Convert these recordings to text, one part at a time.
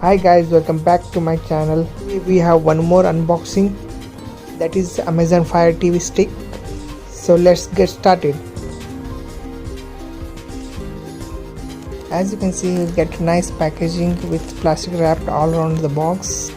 Hi guys, welcome back to my channel. We have one more unboxing, that is Amazon Fire TV stick. So let's get started. As you can see, you get nice packaging with plastic wrapped all around the box.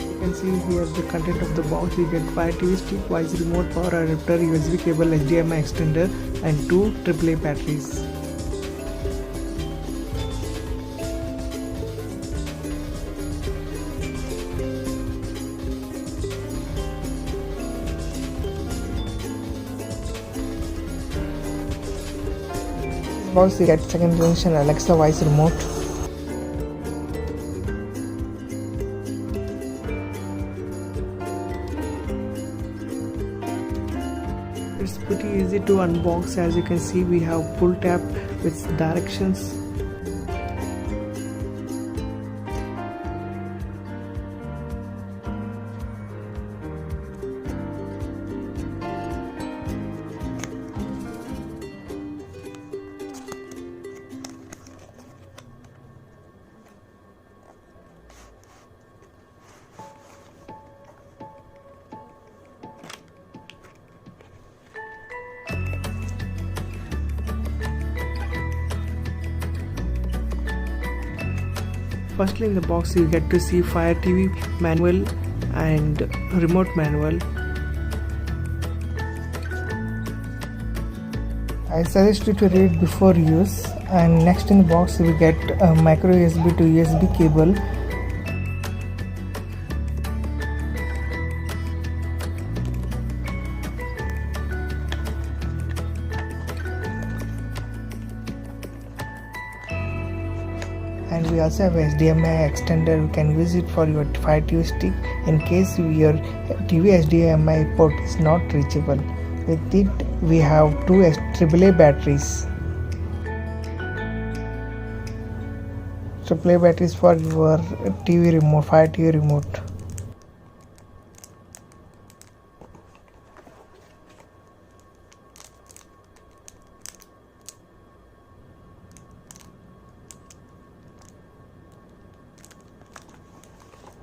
You can see here the content of the box. You get Fire TV stick, voice remote, power adapter, USB cable, HDMI extender and two AAA batteries. Box you get second generation Alexa voice remote. It's pretty easy to unbox. As you can see, we have pull tab with directions. Firstly, in the box you get to see Fire TV manual and remote manual. I suggest you to read before use. And next in the box we get a micro USB to USB cable. And we also have HDMI extender. You can use it for your Fire TV stick in case your TV HDMI port is not reachable. With it we have two AAA batteries. AAA batteries for your TV remote, Fire TV remote.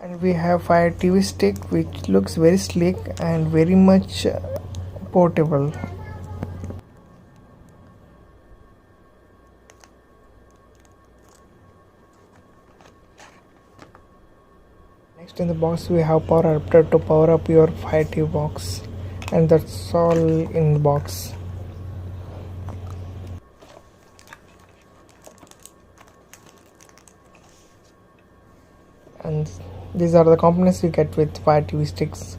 And we have Fire TV stick, which looks very sleek and very much portable. Next in the box we have power adapter to power up your Fire TV box, and that's all in the box. And these are the components you get with Fire TV sticks.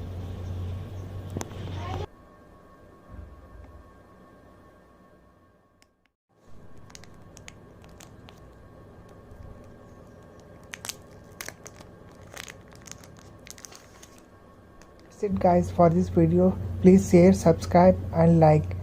That's it guys for this video. Please share, subscribe and like.